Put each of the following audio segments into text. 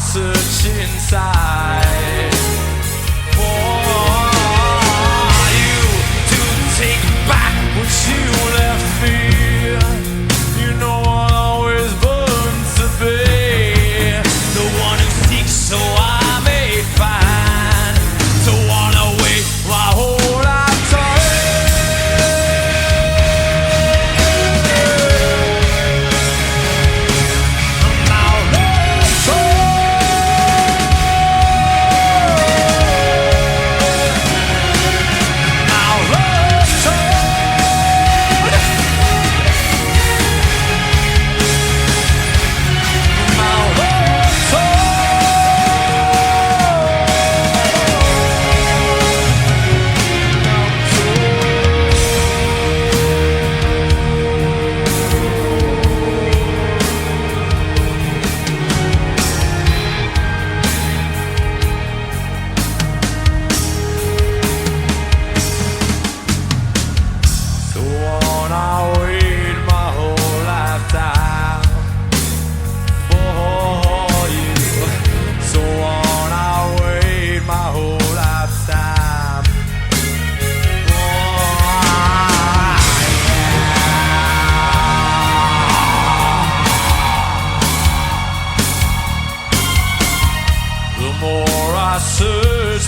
search inside for you to take back what you left me. You know I'll always burn to be the one who seeks so I may find. To wanna wait my whole lifetime.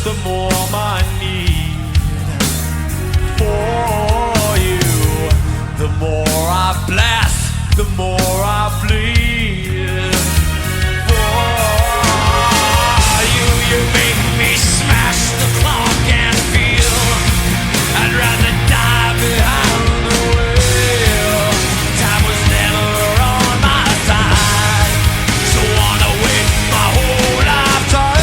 The more my need for you, the more I bless, the more I bleed for you. You make me smash the clock and feel I'd rather die behind the wheel. Time was never on my side, so wanna wait my whole lifetime.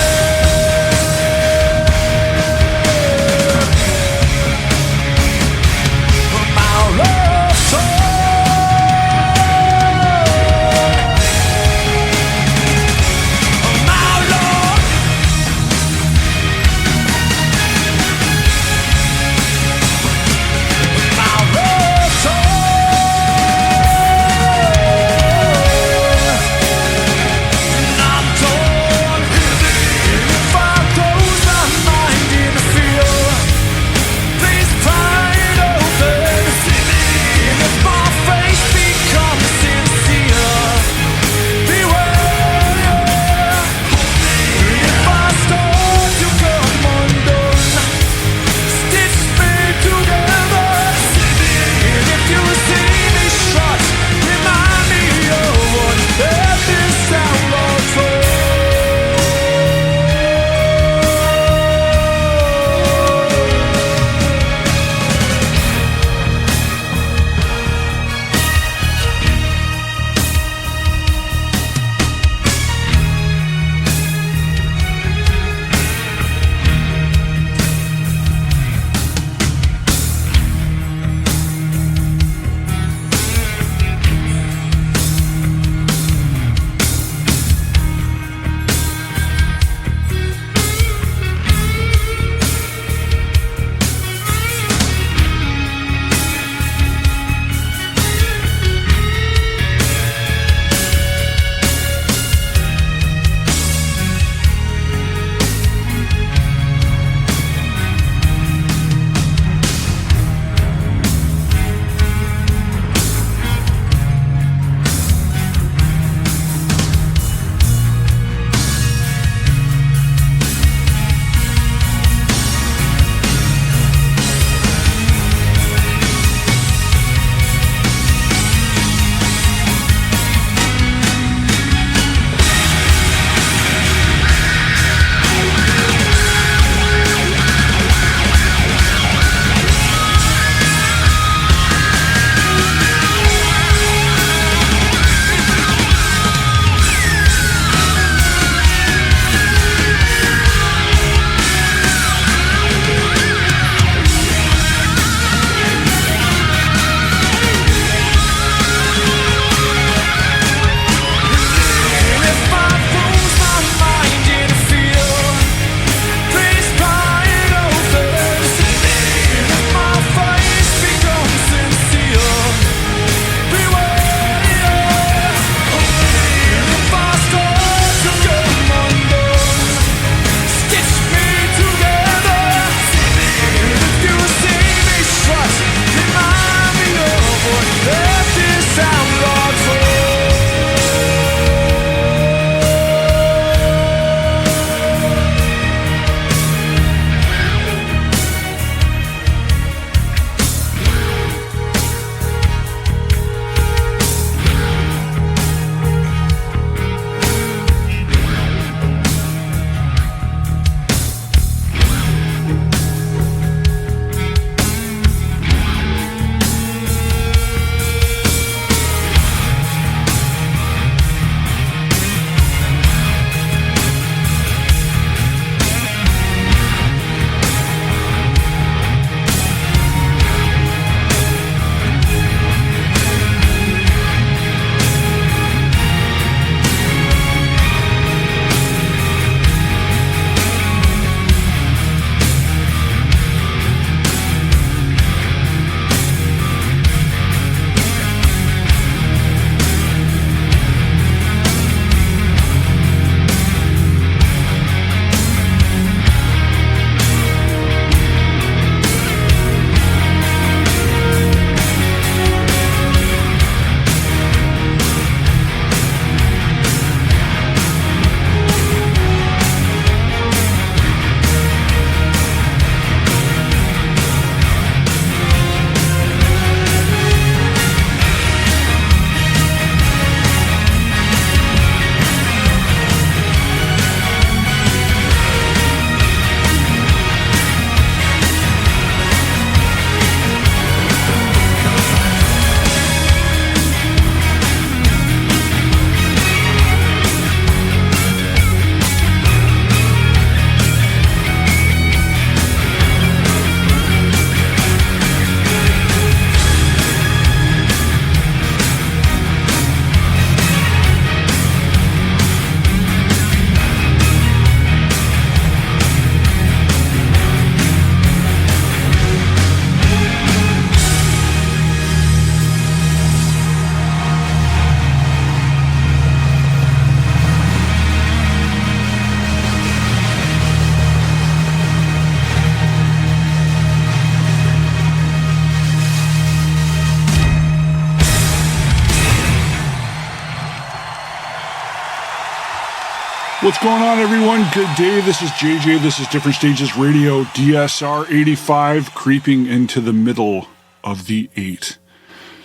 What's going on, everyone? Good day. This is JJ. This is Different Stages Radio, DSR 85, creeping into the middle of the 8.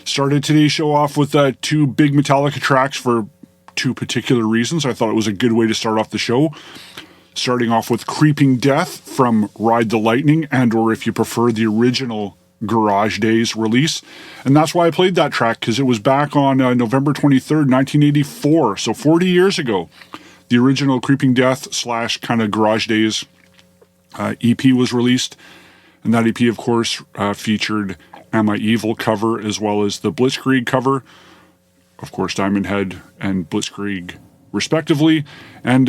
Started today's show off with two big Metallica tracks for two particular reasons. I thought it was a good way to start off the show. Starting off with Creeping Death from Ride the Lightning, and or if you prefer, the original Garage Days release. And that's why I played that track, because it was back on November 23rd, 1984, so 40 years ago. The original Creeping Death / kind of Garage Days EP was released. And that EP, of course, featured Am I Evil cover as well as the Blitzkrieg cover. Of course, Diamond Head and Blitzkrieg respectively. And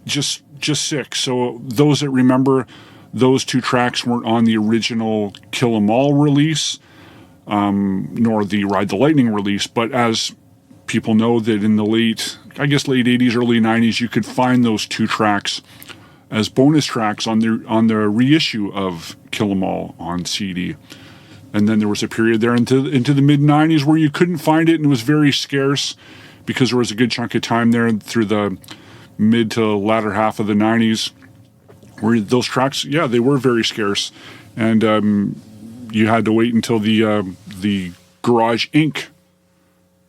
just sick. So those that remember, those two tracks weren't on the original Kill 'Em All release, nor the Ride the Lightning release. But as people know that in the late 80s, early 90s, you could find those two tracks as bonus tracks on the reissue of Kill 'Em All on CD. And then there was a period there into the mid-90s where you couldn't find it, and it was very scarce because there was a good chunk of time there through the mid to latter half of the 90s where those tracks, they were very scarce. And you had to wait until the Garage Inc.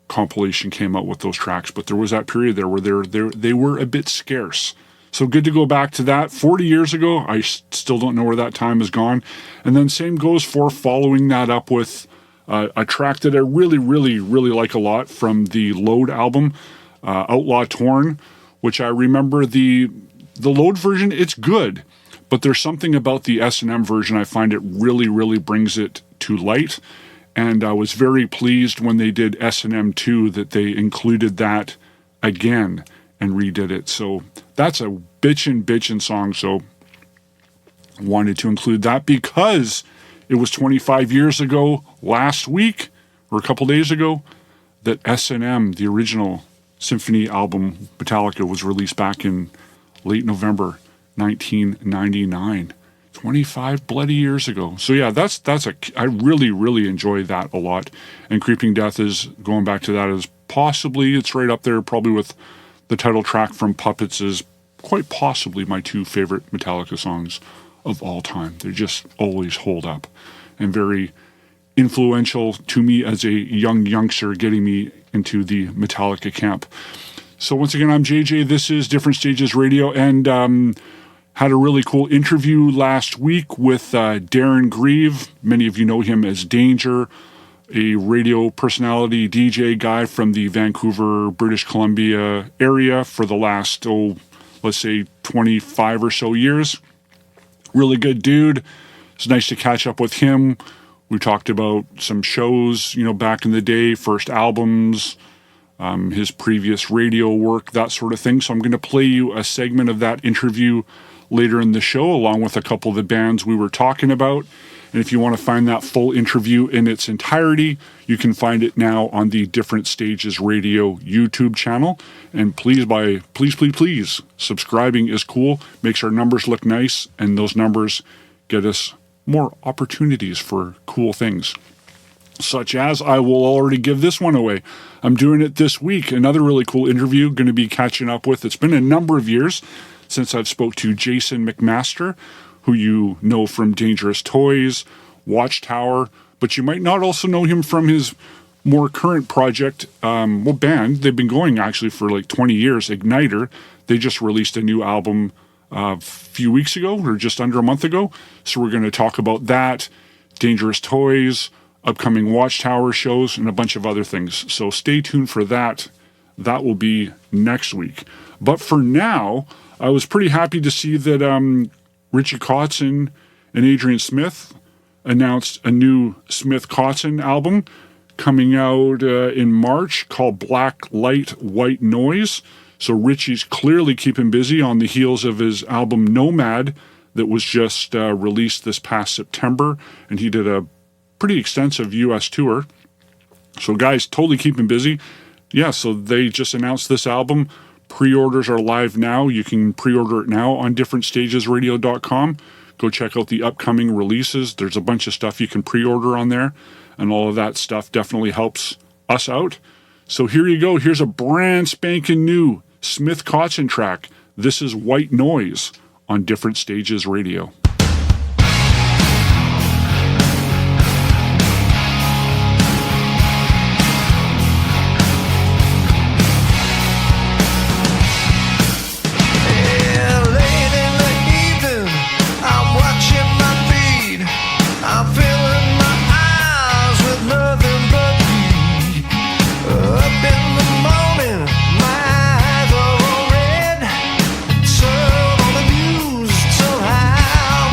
compilation came out with those tracks, but there was that period there where they were a bit scarce. So good to go back to that. 40 years ago, I still don't know where that time has gone. And then same goes for following that up with a track that I really, really, really like a lot from the Load album, Outlaw Torn, which I remember the Load version, it's good, but there's something about the S&M version I find it really, really brings it to light. And I was very pleased when they did S&M 2 that they included that again and redid it. So that's a bitchin' song. So I wanted to include that because it was 25 years ago last week, or a couple days ago, that S&M, the original symphony album, Metallica, was released back in late November 1999. 25 bloody years ago. So yeah, I really, really enjoy that a lot. And Creeping Death is, going back to that, is possibly, it's right up there probably with the title track from Puppets, is quite possibly my two favorite Metallica songs of all time. They just always hold up and very influential to me as a youngster getting me into the Metallica camp. So once again, I'm JJ. This is Different Stages Radio, and had a really cool interview last week with Darren Grieve. Many of you know him as Danger, a radio personality, DJ guy from the Vancouver, British Columbia area for the last, let's say 25 or so years. Really good dude. It's nice to catch up with him. We talked about some shows, back in the day, first albums, his previous radio work, that sort of thing. So I'm going to play you a segment of that interview later in the show, along with a couple of the bands we were talking about. And if you want to find that full interview in its entirety, you can find it now on the Different Stages Radio YouTube channel. And please, subscribing is cool, makes our numbers look nice, and those numbers get us more opportunities for cool things. Such as, I will already give this one away. I'm doing it this week. Another really cool interview, going to be catching up with. It's been a number of years since I've spoke to Jason McMaster, who you know from Dangerous Toys, Watchtower, but you might not also know him from his more current project, band. They've been going actually for like 20 years, Igniter. They just released a new album a few weeks ago, or just under a month ago. So we're going to talk about that, Dangerous Toys, upcoming Watchtower shows, and a bunch of other things. So stay tuned for that. That will be next week. But for now, I was pretty happy to see that Richie Kotzen and Adrian Smith announced a new Smith-Kotzen album coming out in March called Black Light, White Noise. So Richie's clearly keeping busy on the heels of his album Nomad that was just released this past September, and he did a pretty extensive U.S. tour. So guys, totally keeping busy. Yeah, so they just announced this album. Pre-orders are live now. You can pre-order it now on differentstagesradio.com. Go check out the upcoming releases. There's a bunch of stuff you can pre-order on there, and all of that stuff definitely helps us out. So here you go. Here's a brand spanking new Smith Kotzen track. This is White Noise on Different Stages Radio. Turn on the news somehow.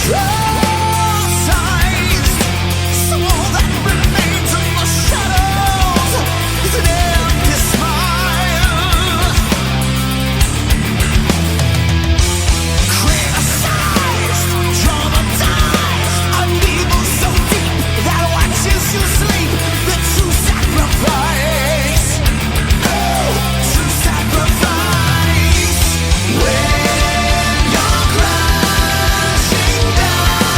When you're crashing down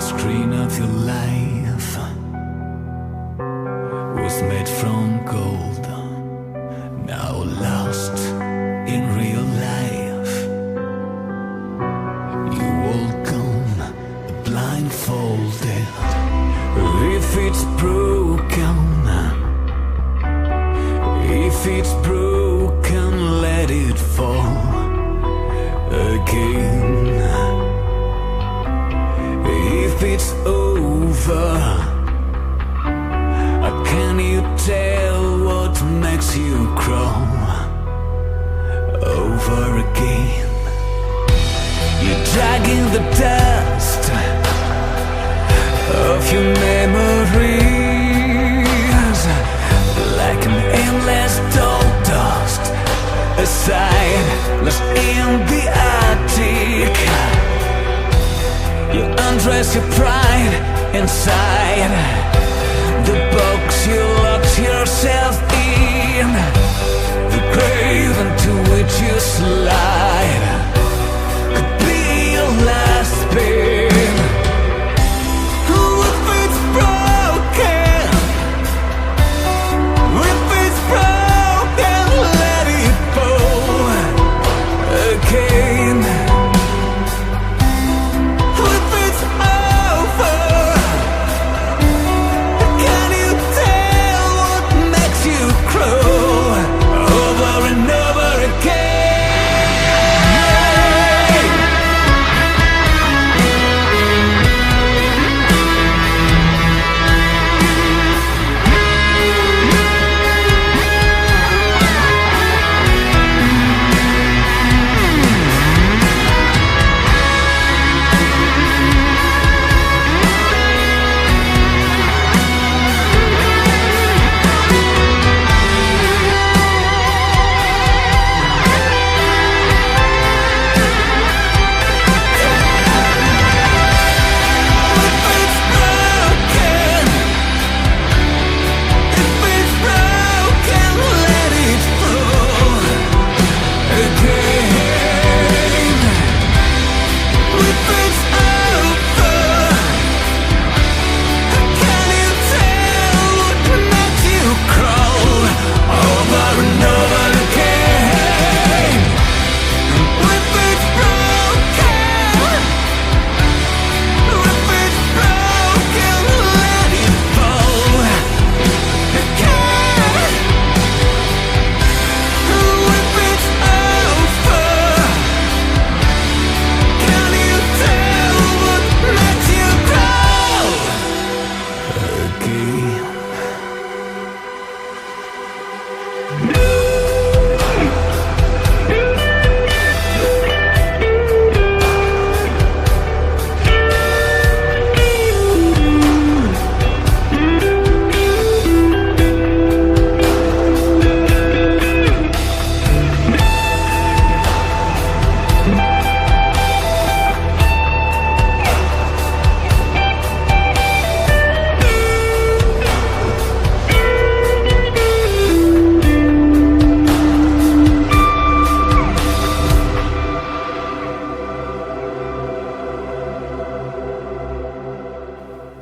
The screen of your life was made from gold, now lost in real life. You walk on blindfolded. If it's broken, if it's broken, let it fall again. If it's over, can you tell what makes you crawl over again? You're dragging the dust of your memories like an endless dull dust aside, lost in the attic. You undress your pride inside the box you locked yourself in, the grave into which you slide could be your last pain. If it's broken, if it's broken, let it fall again.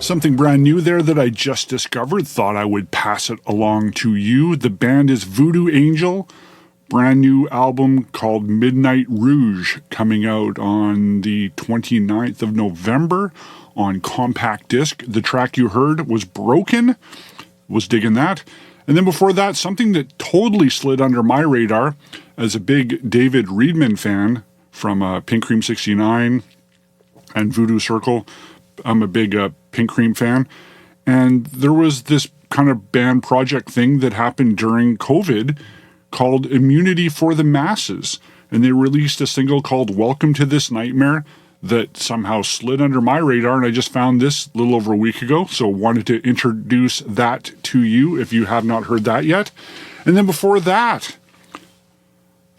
Something brand new there that I just discovered. Thought I would pass it along to you. The band is Voodoo Angel. Brand new album called Midnight Rouge coming out on the 29th of November on compact disc. The track you heard was Broken. Was digging that. And then before that, something that totally slid under my radar as a big David Reedman fan from Pink Cream 69 and Voodoo Circle. I'm a big Pink Cream fan. And there was this kind of band project thing that happened during COVID called Immunity for the Masses. And they released a single called Welcome to This Nightmare that somehow slid under my radar. And I just found this a little over a week ago. So wanted to introduce that to you if you have not heard that yet. And then before that,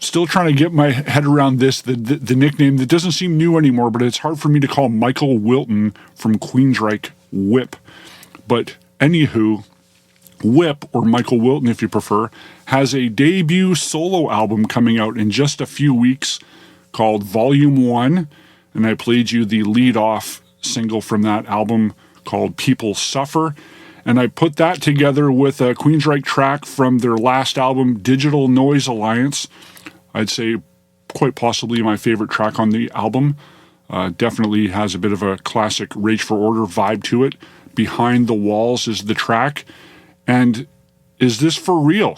still trying to get my head around this, the nickname that doesn't seem new anymore, but it's hard for me to call Michael Wilton from Queensrÿche Whip. But anywho, Whip, or Michael Wilton if you prefer, has a debut solo album coming out in just a few weeks called Volume 1, and I played you the lead-off single from that album called People Suffer. And I put that together with a Queensrÿche track from their last album, Digital Noise Alliance. I'd say quite possibly my favorite track on the album. Definitely has a bit of a classic Rage for Order vibe to it. Behind the Walls is the track. And is this for real?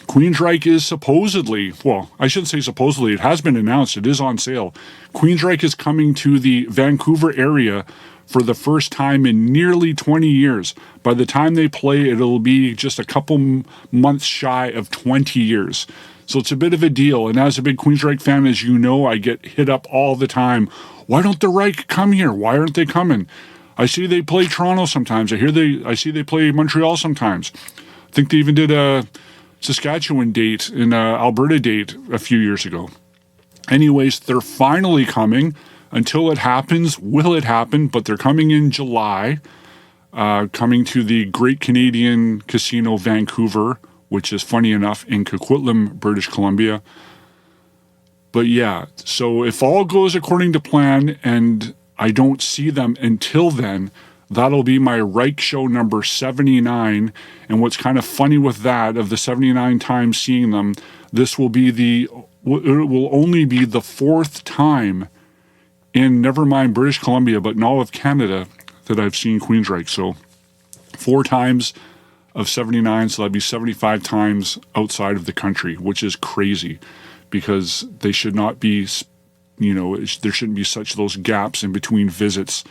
Queensrÿche is supposedly, well, I shouldn't say supposedly, it has been announced, it is on sale. Queensrÿche is coming to the Vancouver area for the first time in nearly 20 years. By the time they play, it'll be just a couple months shy of 20 years. So it's a bit of a deal. And as a big Queensrÿche fan, as you know, I get hit up all the time. Why don't the Reich come here? Why aren't they coming? I see they play Toronto sometimes. I see they play Montreal sometimes. I think they even did a Saskatchewan date and an Alberta date a few years ago. Anyways, they're finally coming. Until it happens, will it happen? But they're coming in July, coming to the Great Canadian Casino Vancouver, which is funny enough in Coquitlam, British Columbia. But yeah, so if all goes according to plan and I don't see them until then, that'll be my Reich show number 79. And what's kind of funny with that, of the 79 times seeing them, this will be it will only be the fourth time in, never mind British Columbia, but in all of Canada that I've seen Queensrÿche. So 4 times of 79, so that'd be 75 times outside of the country, which is crazy because they should not be, there shouldn't be such those gaps in between visits,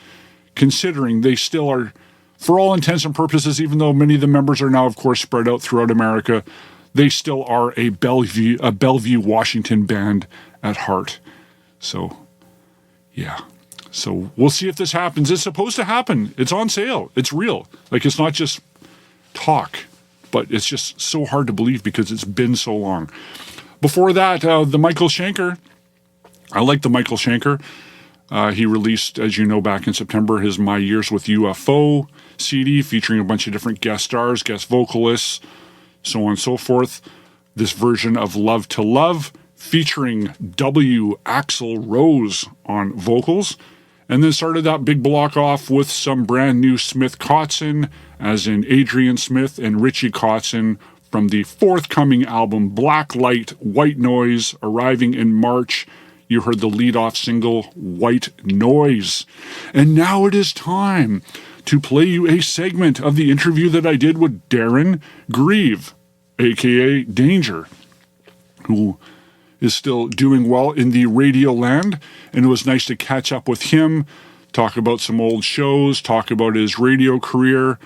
considering they still are, for all intents and purposes, even though many of the members are now, of course, spread out throughout America, they still are a Bellevue, Washington band at heart. So, yeah. So we'll see if this happens. It's supposed to happen. It's on sale. It's real. Like, it's not just talk, but it's just so hard to believe because it's been so long. Before that, the Michael Schenker. I like the Michael Schenker. He released, as you know, back in September, his My Years with UFO CD featuring a bunch of different guest stars, guest vocalists, so on and so forth. This version of Love to Love featuring W. Axl Rose on vocals. And then started that big block off with some brand new Smith Kotzen, as in Adrian Smith and Richie Kotzen, from the forthcoming album Black Light, White Noise, arriving in March. You heard the lead-off single, White Noise. And now it is time to play you a segment of the interview that I did with Darren Grieve, a.k.a. Danger, who is still doing well in the radio land, and it was nice to catch up with him, talk about some old shows, talk about his radio career,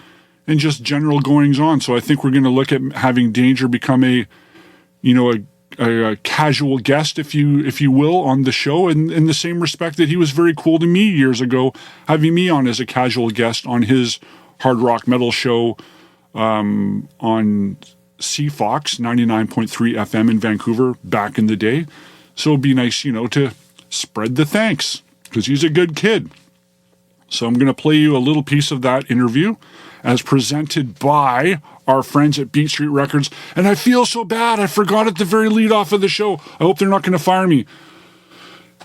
and just general goings on. So I think we're going to look at having Danger become a casual guest, if you will, on the show, in the same respect that he was very cool to me years ago, having me on as a casual guest on his hard rock metal show on CFOX 99.3 FM in Vancouver back in the day. So it'd be nice, to spread the thanks because he's a good kid. So I'm going to play you a little piece of that interview as presented by our friends at Beat Street Records. And I feel so bad. I forgot at the very lead off of the show. I hope they're not going to fire me.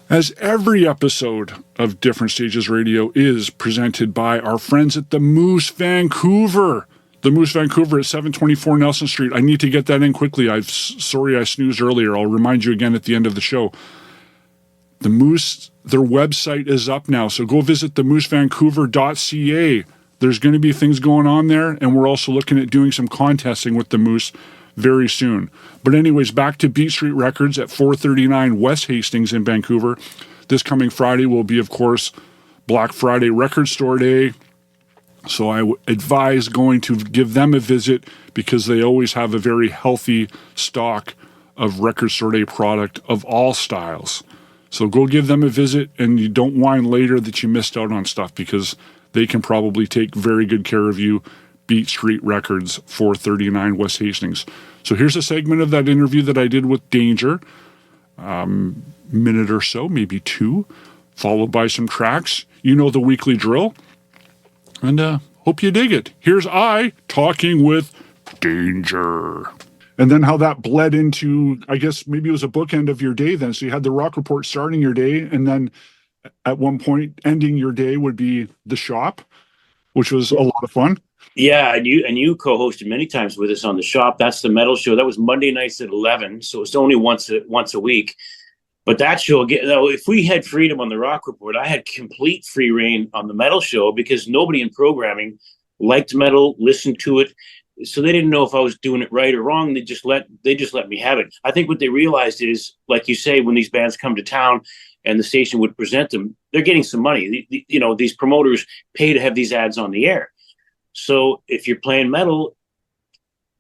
As every episode of Different Stages Radio is presented by our friends at the Moose Vancouver. The Moose Vancouver at 724 Nelson Street. I need to get that in quickly. Sorry I snoozed earlier. I'll remind you again at the end of the show. The Moose, their website is up now, so go visit themoosevancouver.ca. There's going to be things going on there, and we're also looking at doing some contesting with the Moose very soon. But anyways, back to Beat Street Records at 439 West Hastings in Vancouver. This coming Friday will be, of course, Black Friday Record Store Day. So I advise going to give them a visit because they always have a very healthy stock of Record Store Day product of all styles. So go give them a visit, and you don't whine later that you missed out on stuff because they can probably take very good care of you. Beat Street Records, 439 West Hastings. So here's a segment of that interview that I did with Danger, minute or so, maybe 2, followed by some tracks. You know the weekly drill. And hope you dig it. Here's I talking with Danger. And then how that bled into, I guess maybe it was a bookend of your day then. So you had the Rock Report starting your day, and then at one point, ending your day would be the shop, which was a lot of fun. Yeah, and you co-hosted many times with us on the shop. That's the metal show. That was Monday nights at 11, so it's only once a week. But that show, again, if we had freedom on the Rock Report, I had complete free reign on the metal show because nobody in programming liked metal, listened to it, so they didn't know if I was doing it right or wrong. They just let me have it. I think what they realized is, like you say, when these bands come to town and the station would present them, they're getting some money. These promoters pay to have these ads on the air. So if you're playing metal,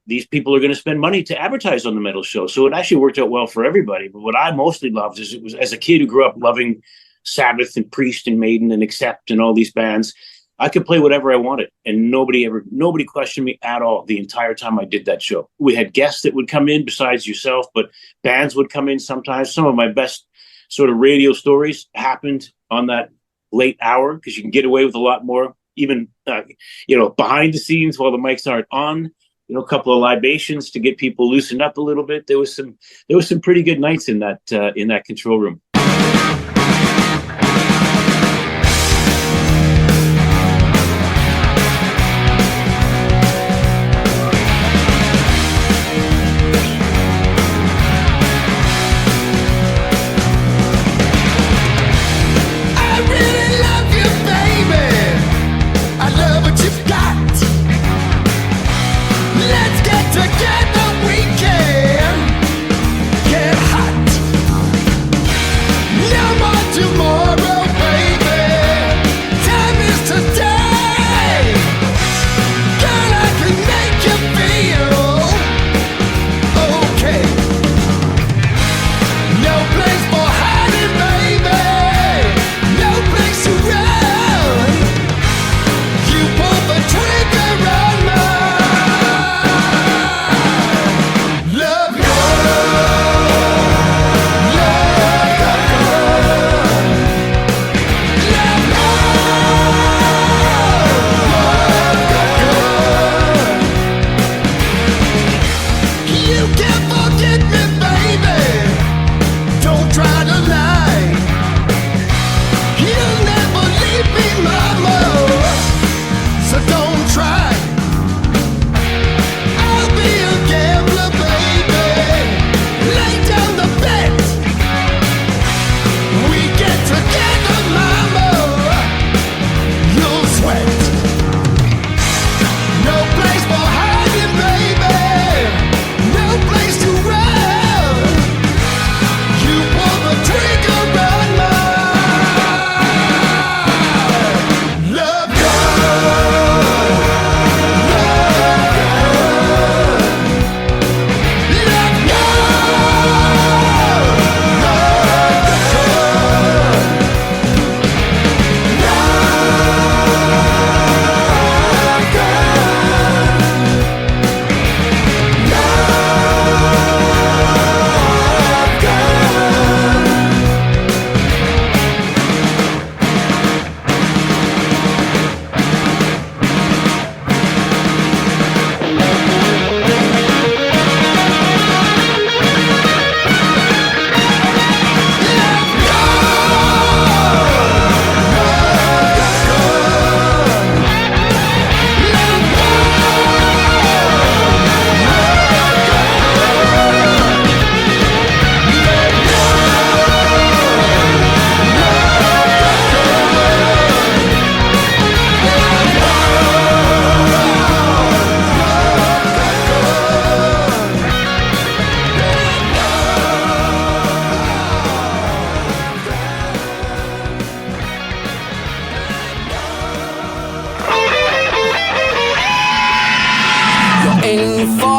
these people are going to spend money to advertise on the metal show. So it actually worked out well for everybody. But what I mostly loved is, it was as a kid who grew up loving Sabbath and Priest and Maiden and Accept and all these bands, I could play whatever I wanted, and nobody questioned me at all the entire time I did that show. We had guests that would come in besides yourself, but bands would come in sometimes. Some of my best sort of radio stories happened on that late hour because you can get away with a lot more, even behind the scenes while the mics aren't on. A couple of libations to get people loosened up a little bit. There was some pretty good nights in that control room.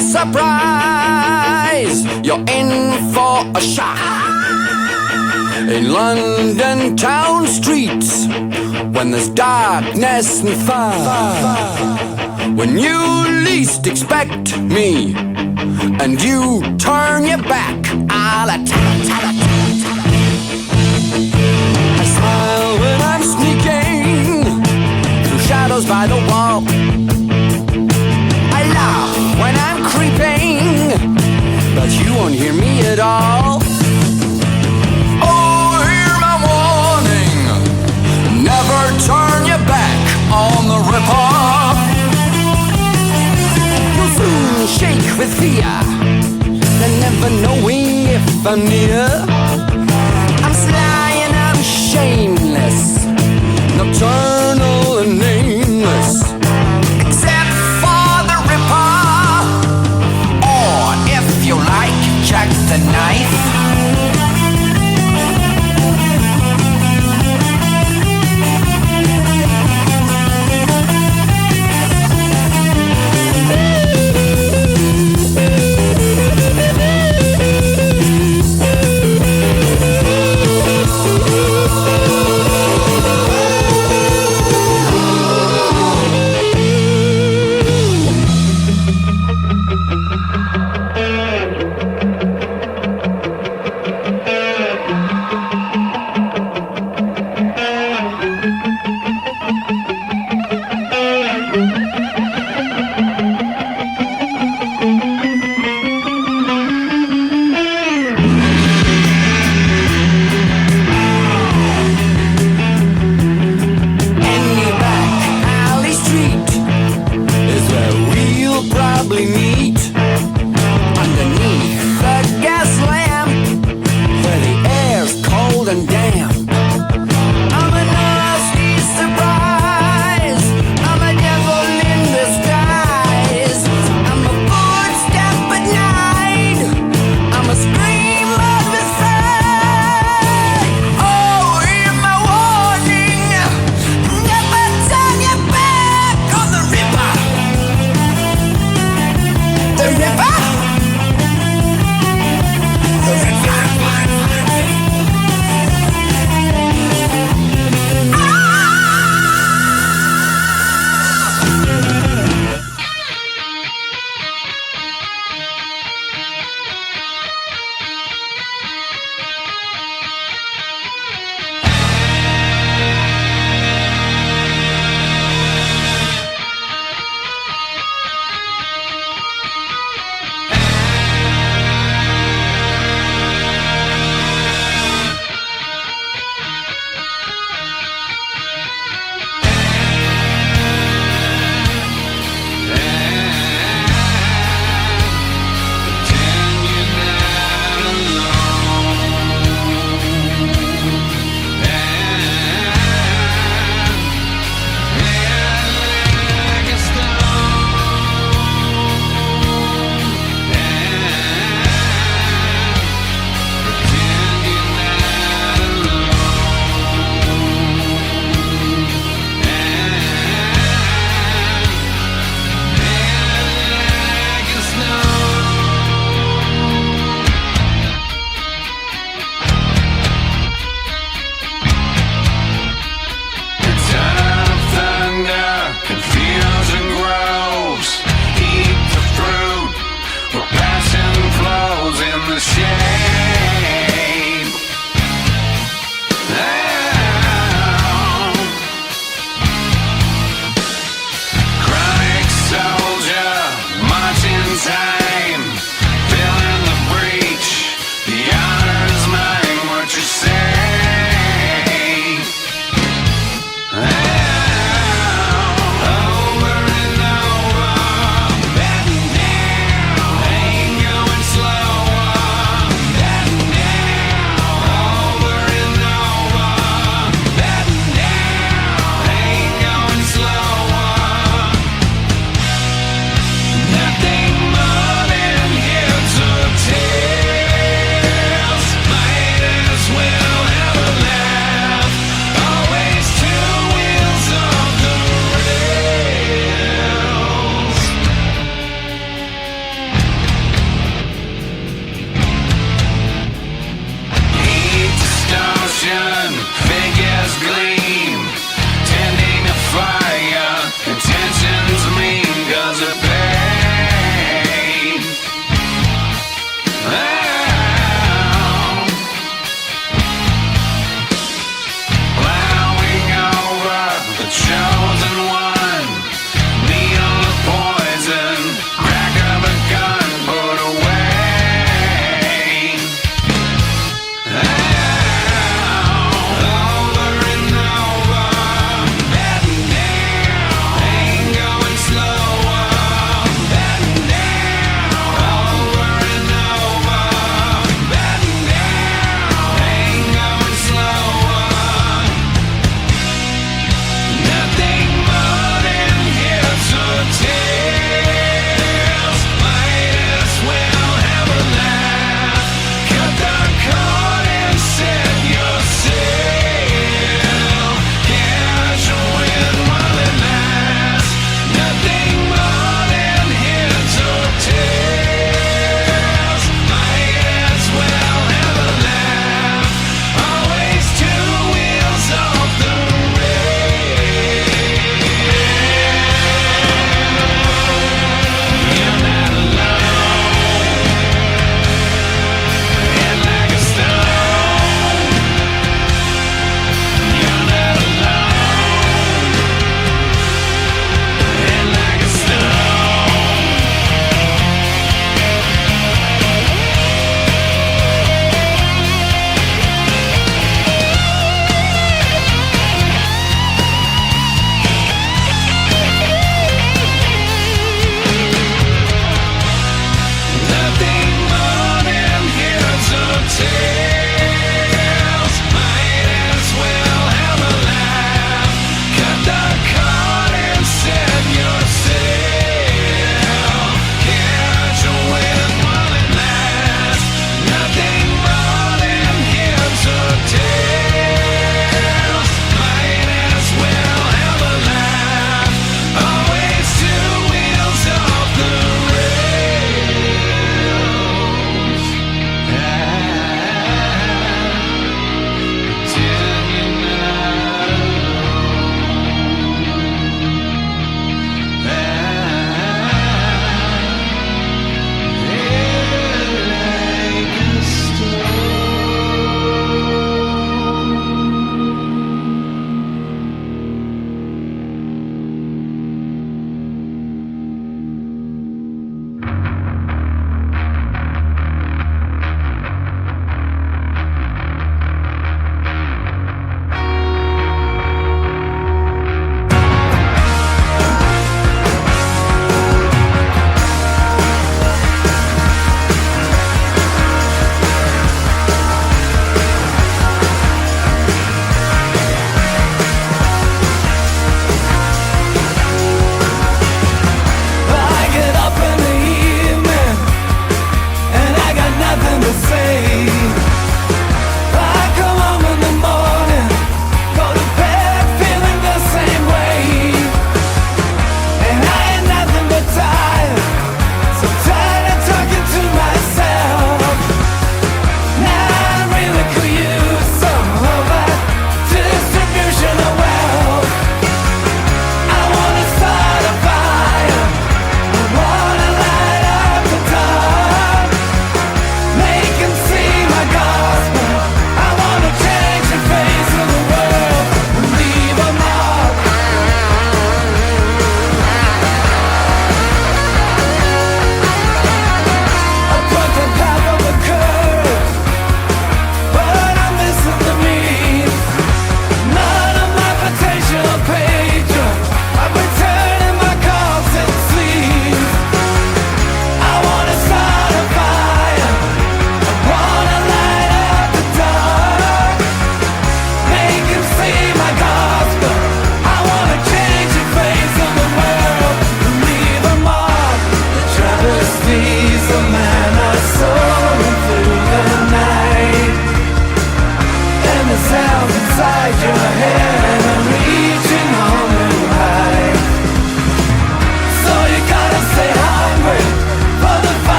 Surprise! You're in for a shock. In London town streets, when there's darkness and fire, when you least expect me, and you turn your back, I'll attack. I smile when I'm sneaking through shadows by the wall. I laugh when I'm creeping, but you won't hear me at all. Oh, hear my warning, with fear, and never knowing if I'm near. I'm sly and I'm shameless, nocturnal and nameless, except for the Ripper, or if you like, Jack the Knife.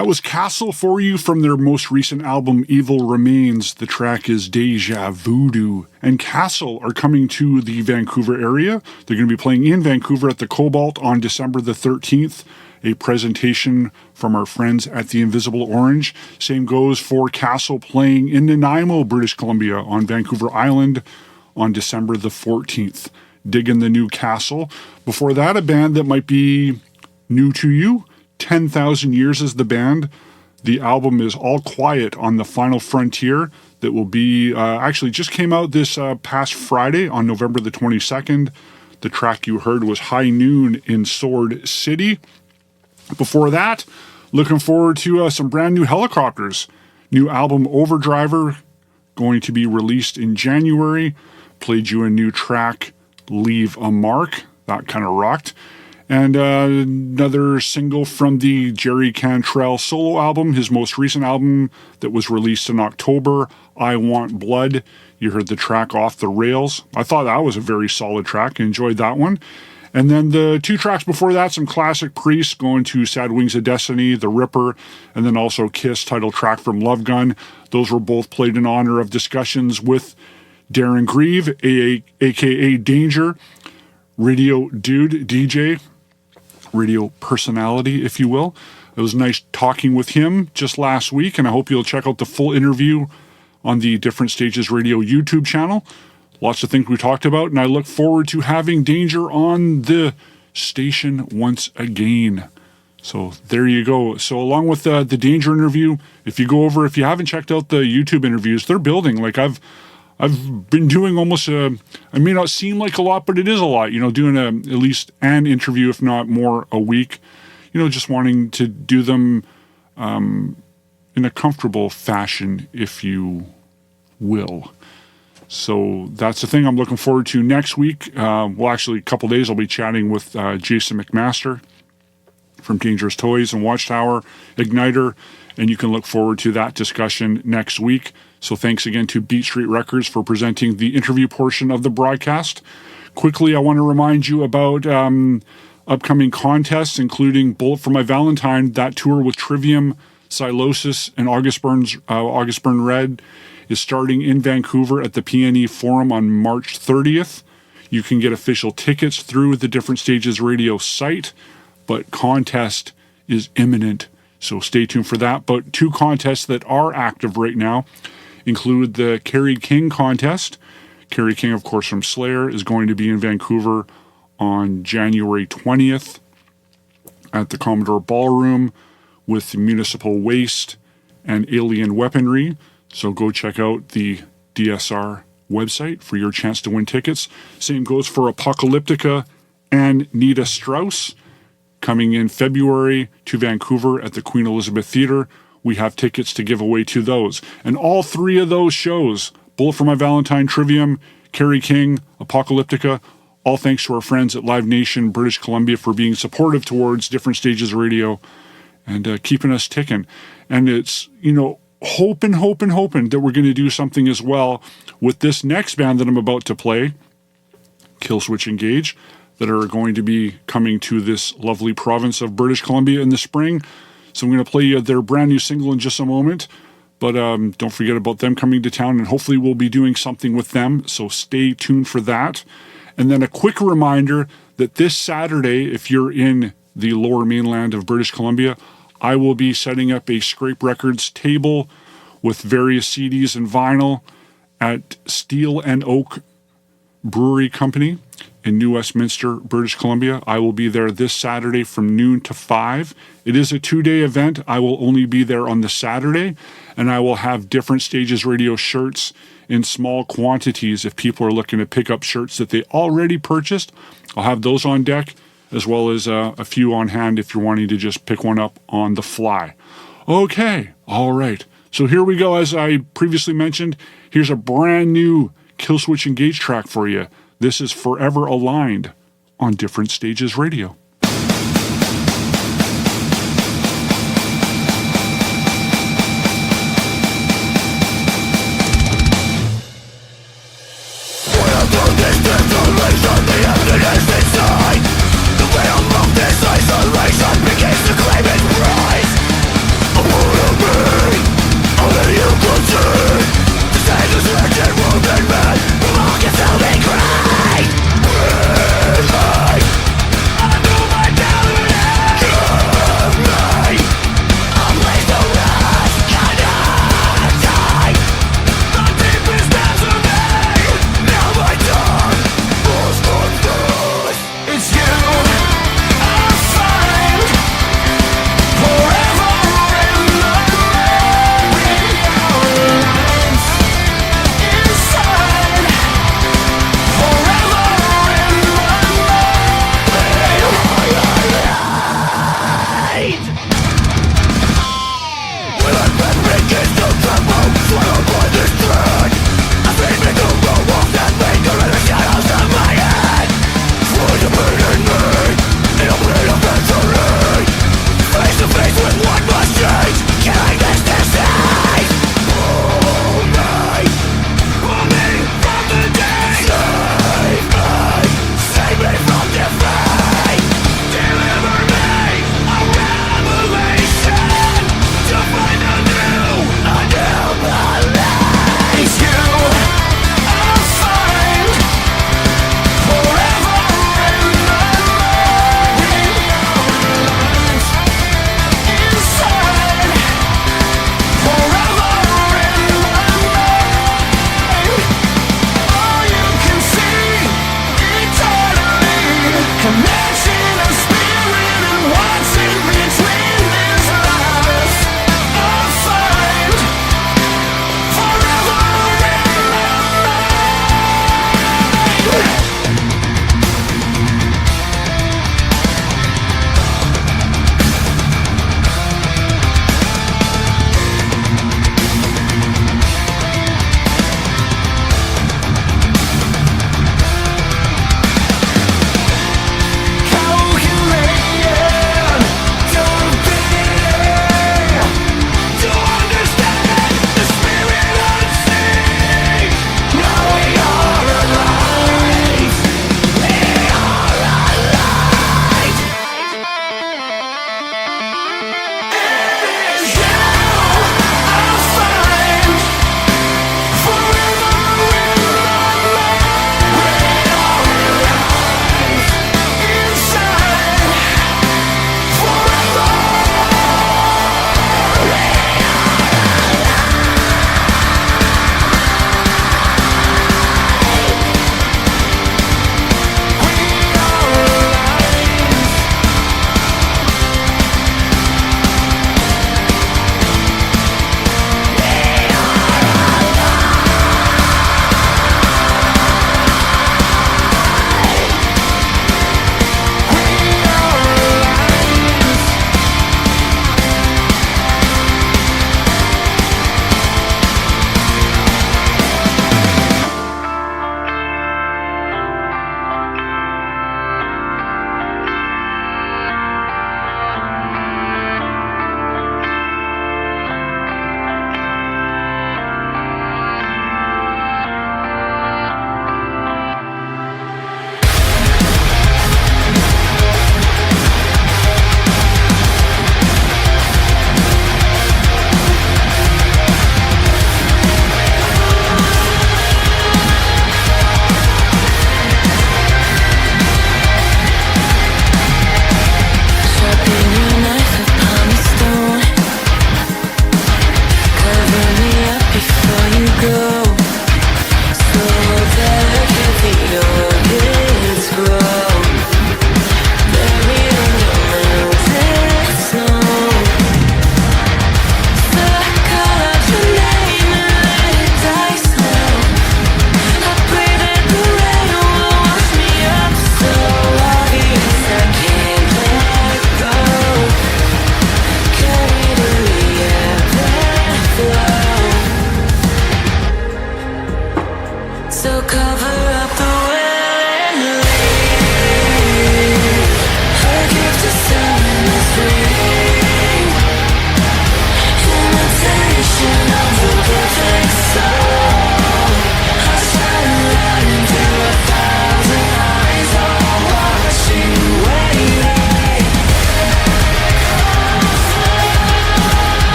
That was Castle for you from their most recent album, Evil Remains. The track is Deja Voodoo. And Castle are coming to the Vancouver area. They're going to be playing in Vancouver at the Cobalt on December the 13th. A presentation from our friends at the Invisible Orange. Same goes for Castle playing in Nanaimo, British Columbia on Vancouver Island on December the 14th. Digging the new Castle. Before that, a band that might be new to you. 10,000 Years is the band. The album is All Quiet on the Final Frontier. That will be, actually just came out this past Friday on November the 22nd. The track you heard was High Noon in Sword City. Before that, looking forward to some brand new Hellacopters. New album Overdriver, going to be released in January. Played you a new track, Leave a Mark. That kind of rocked. And another single from the Jerry Cantrell solo album, his most recent album that was released in October, I Want Blood. You heard the track Off the Rails. I thought that was a very solid track. Enjoyed that one. And then the two tracks before that, some classic Priest, going to Sad Wings of Destiny, The Ripper, and then also Kiss title track from Love Gun. Those were both played in honor of discussions with Darren Grieve, a.k.a. Danger, radio dude, DJ, radio personality, if you will. It was nice talking with him just last week, and I hope you'll check out the full interview on the Different Stages Radio YouTube channel. Lots of things we talked about, and I look forward to having Danger on the station once again. So there you go. So along with the Danger interview, if you haven't checked out the YouTube interviews, they're building. Like I've been doing almost I may not seem like a lot, but it is a lot, doing at least an interview, if not more, a week, just wanting to do them in a comfortable fashion, if you will. So that's the thing I'm looking forward to next week. Actually, a couple days I'll be chatting with Jason McMaster from Dangerous Toys and Watchtower Igniter, and you can look forward to that discussion next week. So thanks again to Beat Street Records for presenting the interview portion of the broadcast. Quickly, I want to remind you about upcoming contests, including Bullet for My Valentine. That tour with Trivium, Silosis, and August Burn Red is starting in Vancouver at the PNE Forum on March 30th. You can get official tickets through the Different Stages Radio site, but contest is imminent, so stay tuned for that. But two contests that are active right now include the Kerry King contest. Kerry King, of course, from Slayer, is going to be in Vancouver on January 20th at the Commodore Ballroom with Municipal Waste and Alien Weaponry. So go check out the DSR website for your chance to win tickets. Same goes for Apocalyptica and Nita Strauss coming in February to Vancouver at the Queen Elizabeth Theatre. We have tickets to give away to those. And all three of those shows, Bullet for My Valentine, Trivium, Kerry King, Apocalyptica, all thanks to our friends at Live Nation, British Columbia, for being supportive towards Different Stages Radio and keeping us ticking. And it's, hoping that we're going to do something as well with this next band that I'm about to play, Killswitch Engage, that are going to be coming to this lovely province of British Columbia in the spring. So I'm going to play you their brand new single in just a moment. But don't forget about them coming to town, and hopefully we'll be doing something with them. So stay tuned for that. And then a quick reminder that this Saturday, if you're in the lower mainland of British Columbia, I will be setting up a Scrape Records table with various CDs and vinyl at Steel and Oak Brewery Company in New Westminster, British Columbia. I will be there this Saturday from noon to 5. It is a 2-day event. I will only be there on the Saturday, and I will have Different Stages Radio shirts in small quantities. If people are looking to pick up shirts that they already purchased, I'll have those on deck, as well as a few on hand if you're wanting to just pick one up on the fly. Okay, all right. So here we go. As I previously mentioned, here's a brand new Killswitch Engage track for you. This is Forever Aligned on Different Stages Radio. Isolation begins to claim its rise.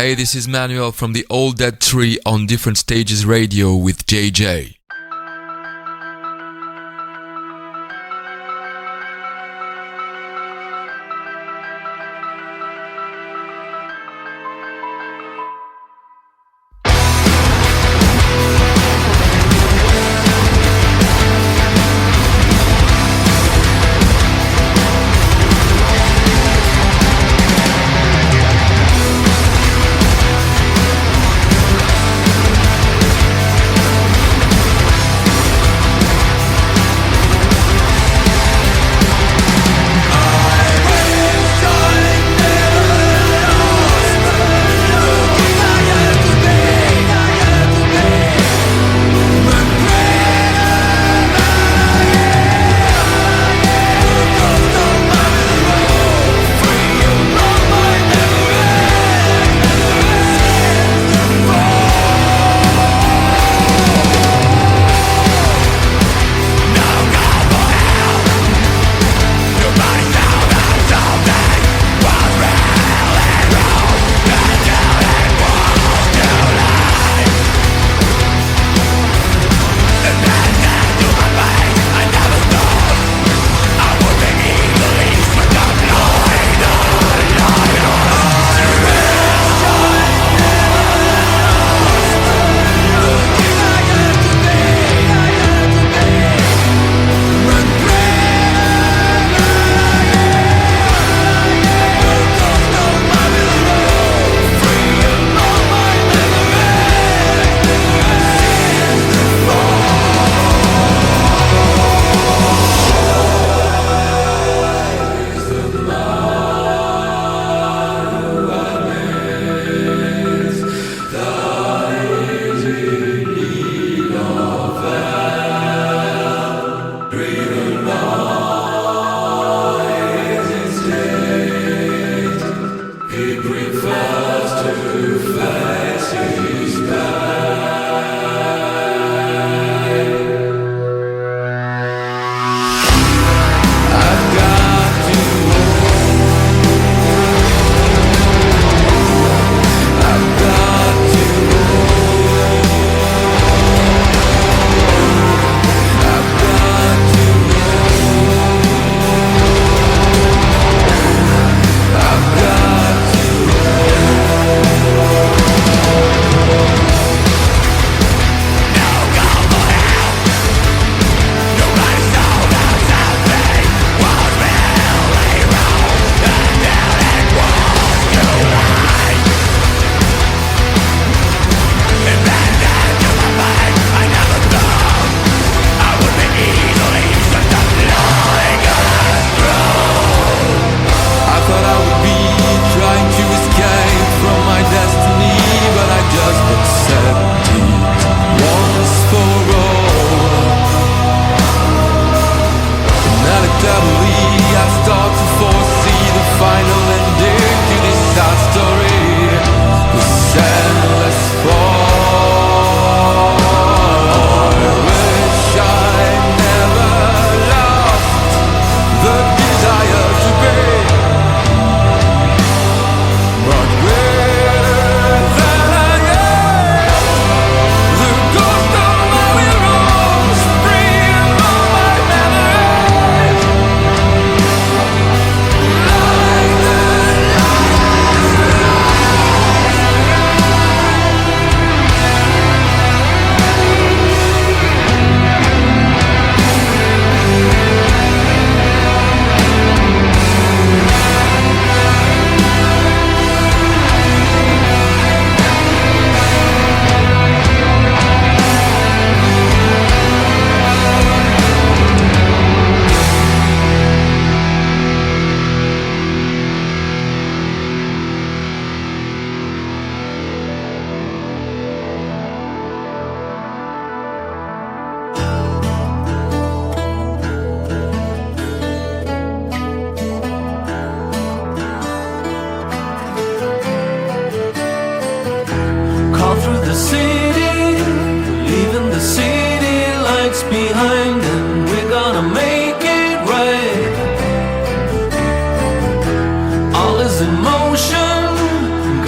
Hey, this is Manuel from the Old Dead Tree on Different Stages Radio with JJ.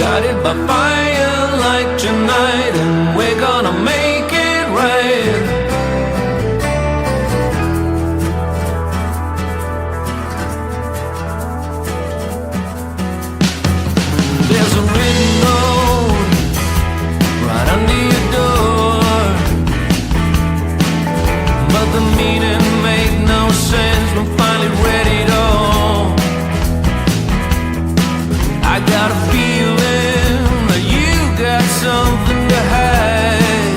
guided by firelight tonight, and we're gonna make it right. There's a written note right under your door, but the meaning made no sense when finally read it all. I got a feeling that you got something to hide.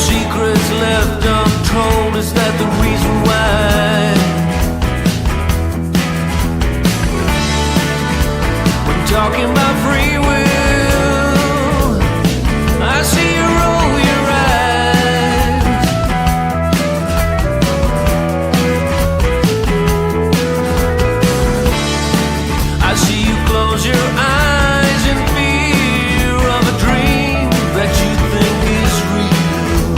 Secrets left untold, is that the reason why? Talking about free will, I see you roll your eyes. I see you close your eyes in fear of a dream that you think is real.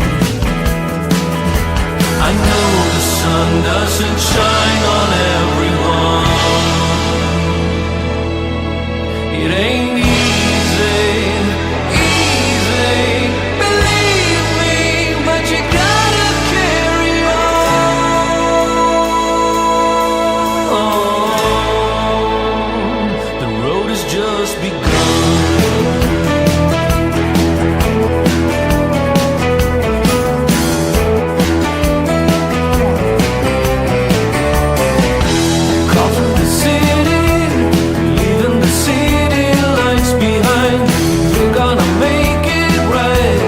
I know the sun doesn't shine on everyone. It ain't easy, believe me, but you gotta carry on. The road has just begun. Crossing the city, leaving the city lights behind. We're gonna make it right.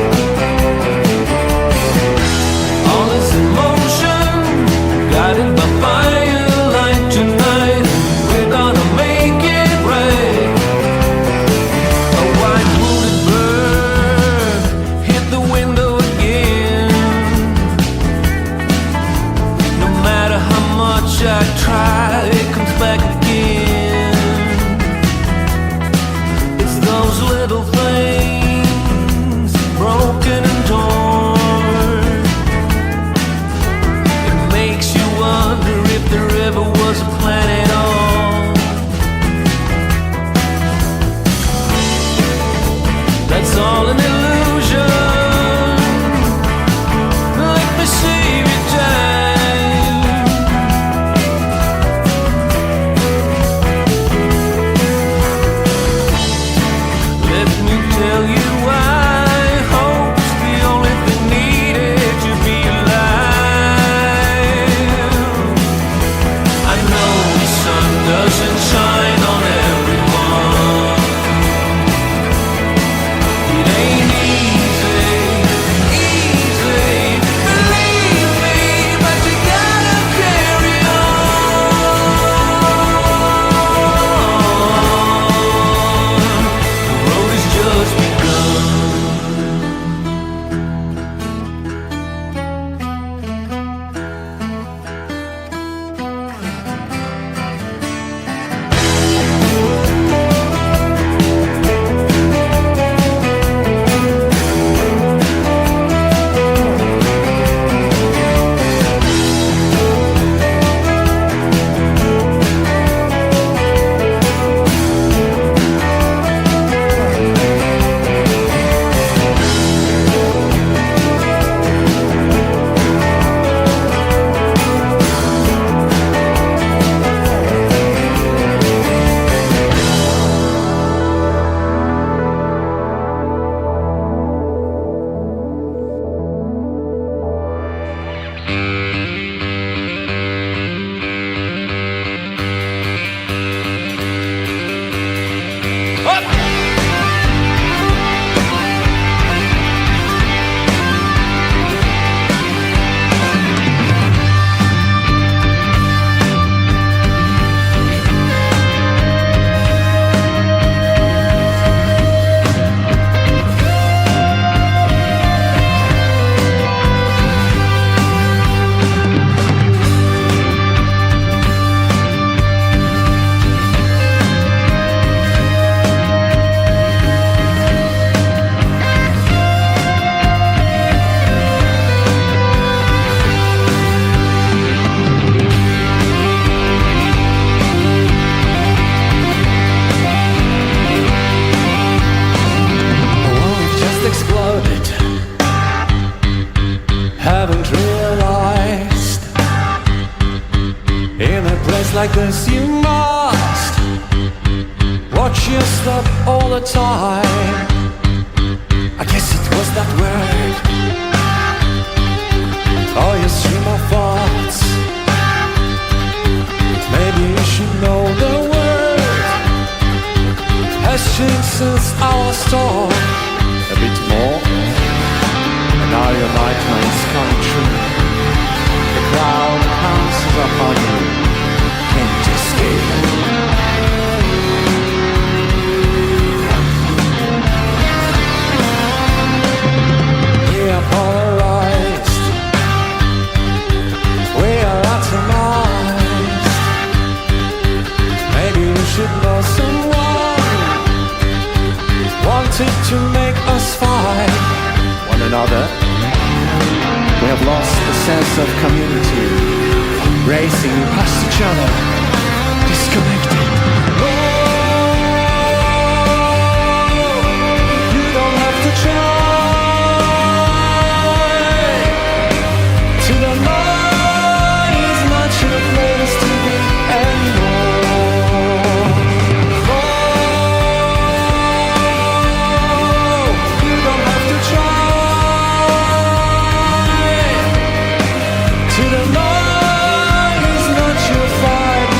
All is in motion, guided by firelight tonight. We're gonna make it right. A white-wounded bird hit the window again. No matter how much I try, it comes back again. It's those little things, broken and torn. It makes you wonder if there ever was a plan at all. That's all an illusion. Let me save your time. Let me tell you why hope's the only thing needed to be alive. I know the place like this you must watch your step all the time. I guess it was that word, or your stream of thoughts. Maybe you should know the word has changed since our storm. A bit more, and now your nightmare's coming true. The crowd pounces upon you, can't escape. We are polarized, we are atomized. Maybe we should know someone wanted to make us fight one another. We have lost the sense of community, racing past each other, disconnected. Oh, you don't have to try. To the mind is not your place to be anymore. Oh, you don't have to try. To the mind is not your fight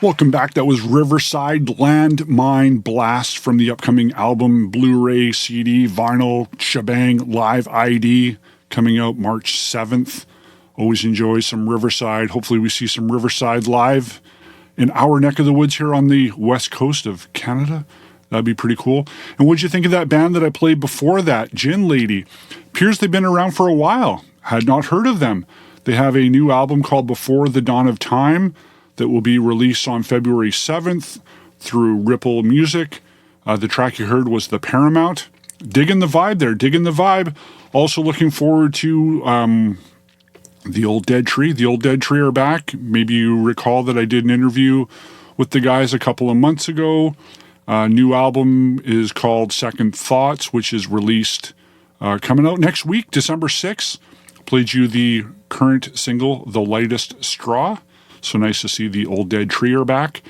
Welcome back. That was Riverside Landmine Blast from the upcoming album, Blu-ray, CD, vinyl, shebang, live ID, coming out March 7th. Always enjoy some Riverside. Hopefully we see some Riverside live in our neck of the woods here on the west coast of Canada. That'd be pretty cool. And what'd you think of that band that I played before that, Gin Lady? Appears they've been around for a while. Had not heard of them. They have a new album called Before the Dawn of Time that will be released on February 7th through Ripple Music. The track you heard was The Paramount. Digging the vibe there, digging the vibe. Also looking forward to The Old Dead Tree. The Old Dead Tree are back. Maybe you recall that I did an interview with the guys a couple of months ago. New album is called Second Thoughts, which is released coming out next week, December 6th. Played you the current single, The Lightest Straw. So nice to see the Old Dead Tree are back.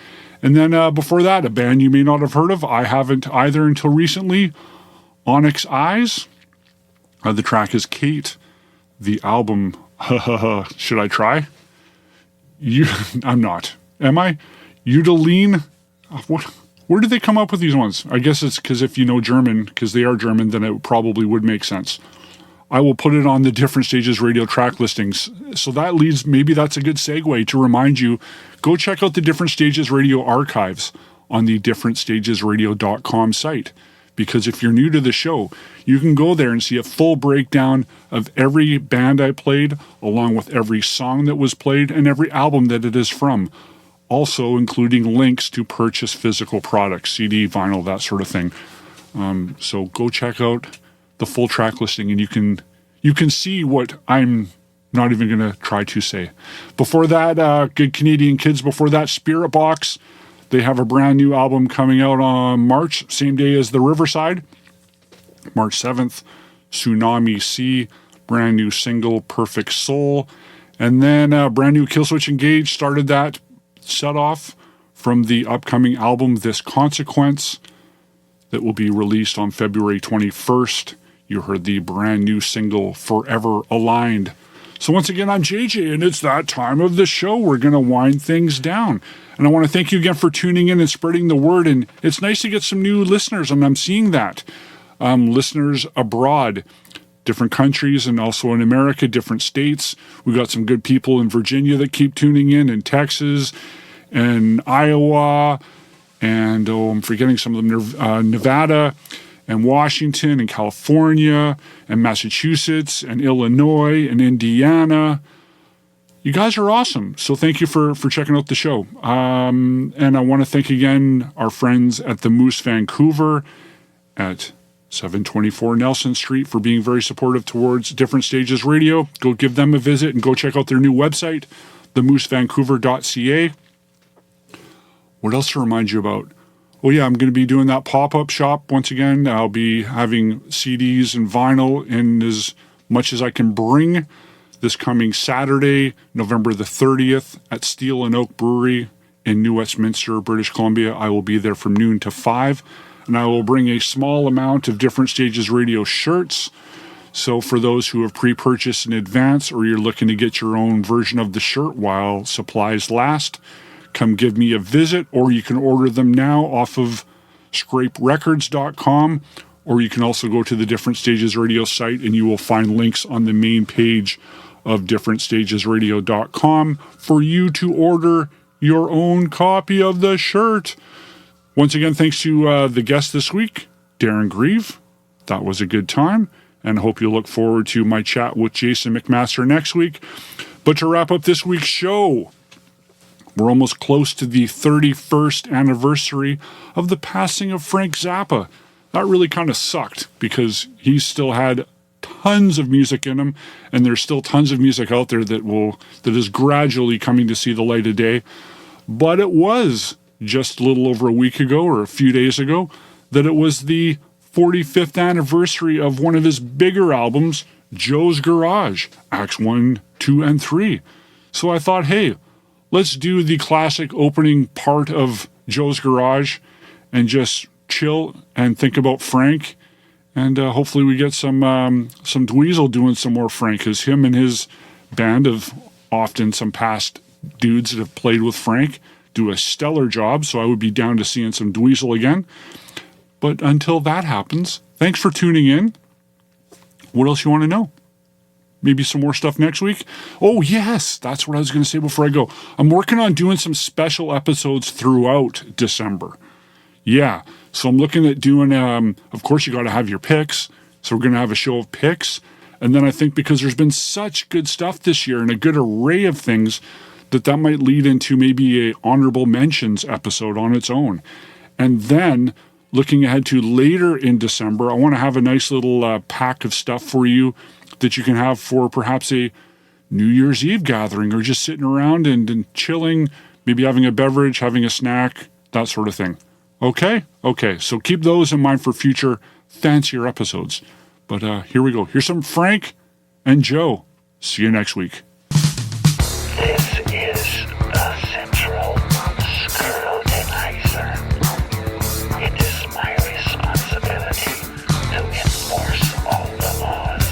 And then before that, a band you may not have heard of. I haven't either until recently. Onyx Eyes. The track is Kate. The album, should I try? I'm not. Am I? Udaline. Where did they come up with these ones? I guess it's because if you know German, because they are German, then it probably would make sense. I will put it on the Different Stages Radio track listings. So that leads, maybe that's a good segue to remind you, go check out the Different Stages Radio archives on the differentstagesradio.com site. Because if you're new to the show, you can go there and see a full breakdown of every band I played, along with every song that was played and every album that it is from. Also including links to purchase physical products, CD, vinyl, that sort of thing. So go check out the full track listing, and you can see what I'm not even going to try to say. Before that, Good Canadian Kids. Before that, Spiritbox. They have a brand new album coming out on March, same day as the Riverside, March 7th. Tsunami Sea, brand new single, Perfect Soul. And then brand new Killswitch Engage started that set off from the upcoming album, This Consequence, that will be released on February 21st. You heard the brand new single, Forever Aligned. So once again, I'm JJ, and it's that time of the show. We're going to wind things down. And I want to thank you again for tuning in and spreading the word. And it's nice to get some new listeners, and I'm seeing that. Listeners abroad, different countries, and also in America, different states. We've got some good people in Virginia that keep tuning in Texas, and Iowa, and I'm forgetting some of them, Nevada, and Washington, and California, and Massachusetts, and Illinois, and Indiana. You guys are awesome. So thank you for checking out the show. And I want to thank again our friends at the Moose Vancouver at 724 Nelson Street for being very supportive towards Different Stages Radio. Go give them a visit and go check out their new website, themoosevancouver.ca. What else to remind you about? Oh yeah, I'm going to be doing that pop-up shop once again. I'll be having CDs and vinyl in as much as I can bring this coming Saturday, November the 30th at Steel and Oak Brewery in New Westminster, British Columbia. I will be there from noon to 5, and I will bring a small amount of Different Stages Radio shirts. So for those who have pre-purchased in advance, or you're looking to get your own version of the shirt while supplies last, come give me a visit, or you can order them now off of scraperecords.com, or you can also go to the Different Stages Radio site and you will find links on the main page of differentstagesradio.com for you to order your own copy of the shirt. Once again, thanks to the guest this week, Darren Grieve. That was a good time, and I hope you look forward to my chat with Jason McMaster next week. But to wrap up this week's show, we're almost close to the 31st anniversary of the passing of Frank Zappa. That really kind of sucked because he still had tons of music in him, and there's still tons of music out there that is gradually coming to see the light of day. But it was just a little over a week ago or a few days ago that it was the 45th anniversary of one of his bigger albums, Joe's Garage, Acts 1, 2, and 3. So I thought, hey, let's do the classic opening part of Joe's Garage and just chill and think about Frank. And hopefully we get some Dweezil doing some more Frank, because him and his band have often some past dudes that have played with Frank do a stellar job, so I would be down to seeing some Dweezil again. But until that happens, thanks for tuning in. What else you want to know? Maybe some more stuff next week? Oh, yes, that's what I was going to say before I go. I'm working on doing some special episodes throughout December. Yeah, so I'm looking at doing, of course, you got to have your picks. So we're going to have a show of picks. And then I think because there's been such good stuff this year and a good array of things, that might lead into maybe a honorable mentions episode on its own. And then looking ahead to later in December, I want to have a nice little pack of stuff for you that you can have for perhaps a New Year's Eve gathering or just sitting around and chilling, maybe having a beverage, having a snack, that sort of thing. Okay? Okay, so keep those in mind for future fancier episodes. But here we go. Here's some Frank and Joe. See you next week. This is the Central Scrutinizer. It is my responsibility to enforce all the laws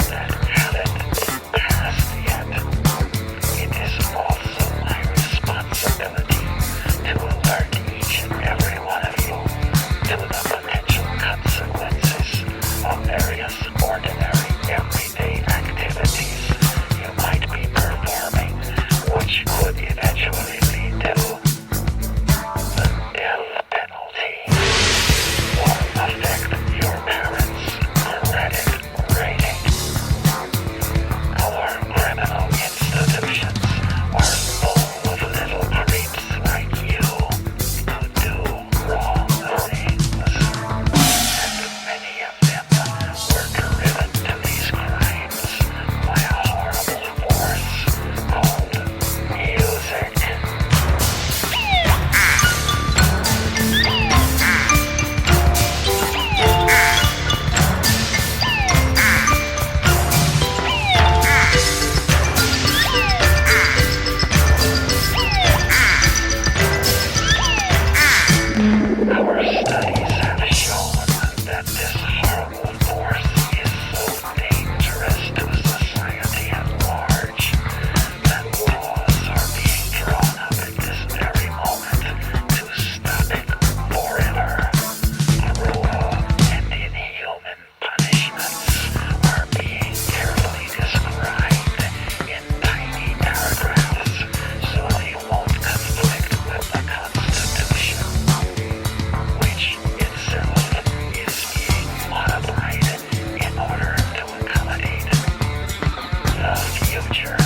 that haven't been passed yet. It is also my responsibility to alert each and every one of you to the potential consequences of various ordinary everyday activities you might be performing, which could eventually lead to the death penalty or affect your parents' credit rating. Our criminal institutions are full of little creeps like you who do wrong things. And many of them were driven to these crimes by a horrible force called music. Our studies have shown that this horrible force is so dangerous to society at large that laws are being drawn up at this very moment to stop it forever. Cruel and inhuman punishments are being carefully described in tiny paragraphs so they won't conflict with the Constitution, which itself is being modified in order to accommodate the future.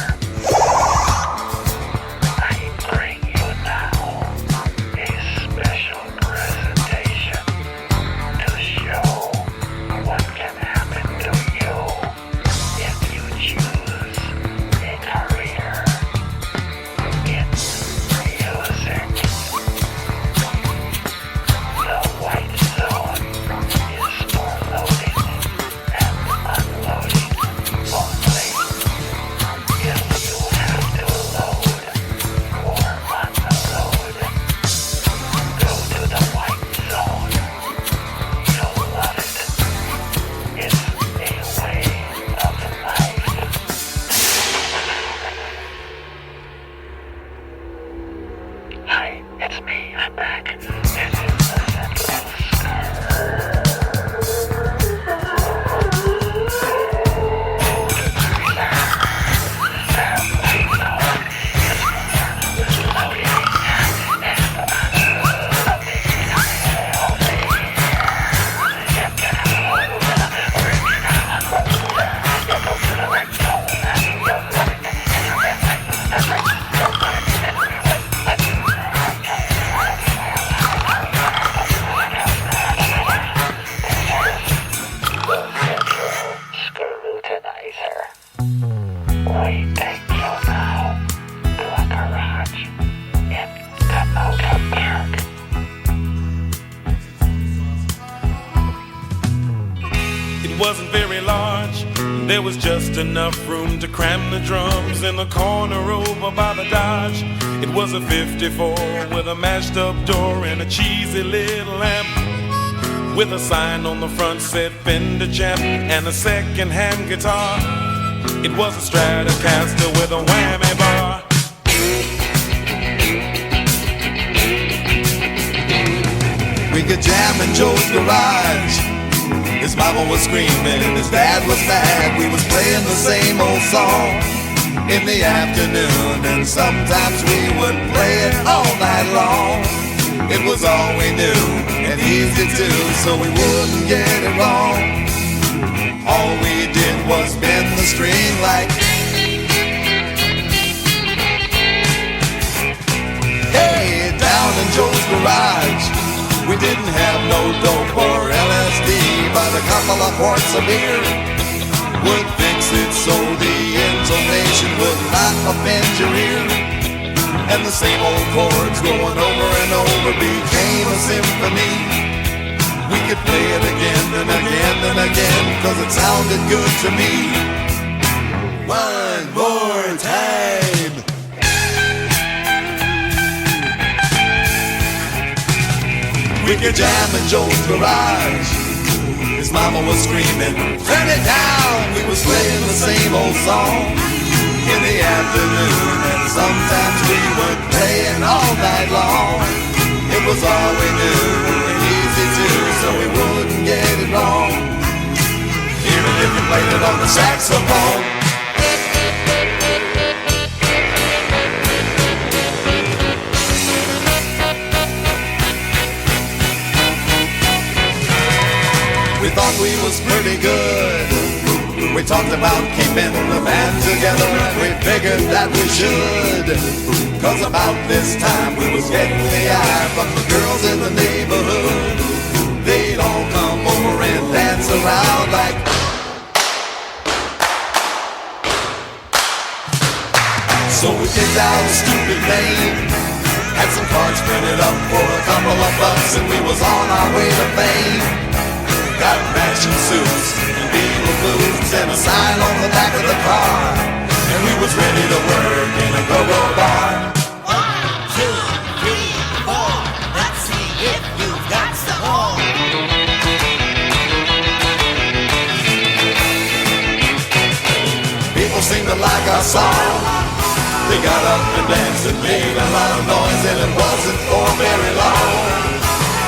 I bring you now a special presentation to show what can happen to you if you choose a career in music. The white zone is for loading and unloading only. If you have to load or unload, go to the white zone. You'll love it. It's a way of life. Hi, it's me. I'm back. This is the Central Scrutinizer. We take you now to a garage in Cantrell Park. It wasn't very large. There was just enough room to cram the drums in the corner over by the Dodge. It was a 54 with a mashed up door and a cheesy little amp, with a sign on the front said Fender Champ and a second-hand guitar. It was a Stratocaster with a whammy bar. We could jam in Joe's garage. His mama was screaming and his dad was mad. We was playing the same old song in the afternoon, and sometimes we would play it all night long. It was all we knew and easy to, so we wouldn't get it wrong. All we did was bend the string like, hey, down in Joe's garage. We didn't have no dope or LSD, but a couple of quarts of beer would fix it so the intonation would not offend your ear. And the same old chords going over and over became a symphony. We could play it again and again and again, 'cause it sounded good to me. One more time. We could jam in Joe's garage. His mama was screaming, turn it down. We was playing the same old song in the afternoon, and sometimes we would play it all night long. It was all we knew and easy to, so we wouldn't get it wrong, even if we played it on the saxophone. We thought we was pretty good. We talked about keeping the band together, and we figured that we should. 'Cause about this time we was getting the eye from the girls in the neighborhood. They'd all come over and dance around like, so we picked out a stupid name, had some cards printed up for a couple of bucks, and we was on our way to fame. Got matching suits and beaver boots and a sign on the back of the car, and we was ready to work in a go-go bar. 1, 2, 3, 4. Let's see if you've got some more. People seemed to like our song. They got up and danced and made a lot of noise, and it wasn't for very long.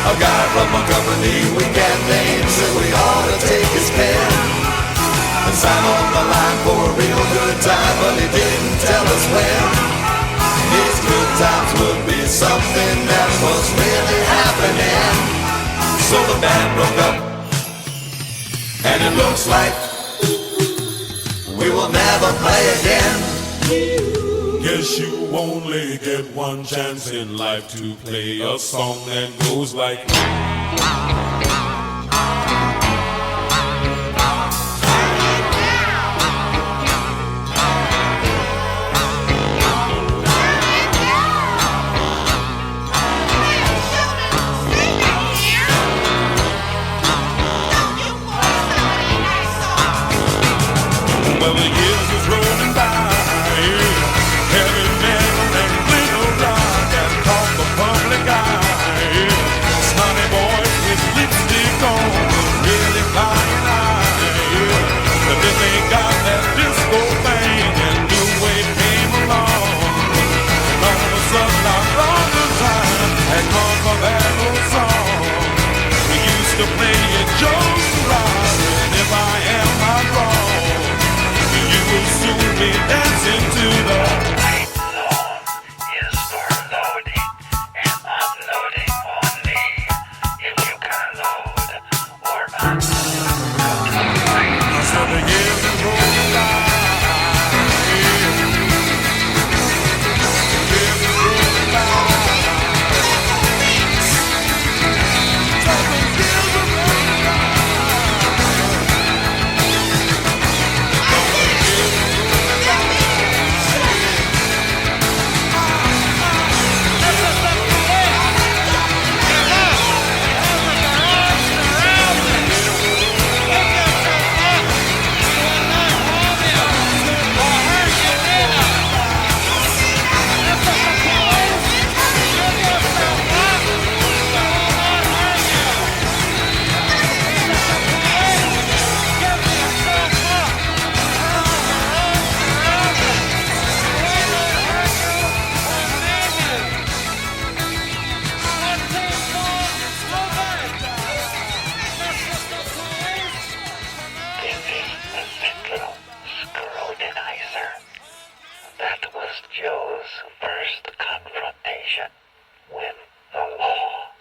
A guy from a company we can't name said we ought to take his pen and sign on the line for a real good time, but he didn't tell us when. These good times would be something that was really happening. So the band broke up, and it looks like we will never play again. Guess you only get one chance in life to play a song that goes like, well, the years is rolling by. Heavy metal and little rock and caught the public eye. Snotty boy with lipstick on, really flying high. But then they got that disco thing and new wave came along. All of a sudden our brother time had come for that old song. We used to play it Joe's Garage, and if I am not wrong, you will was Joe's first confrontation with the law.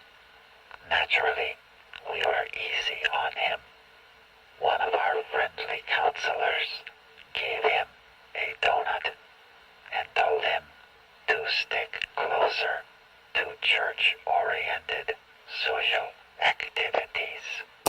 Naturally, we were easy on him. One of our friendly counselors gave him a donut and told him to stick closer to church-oriented social activities.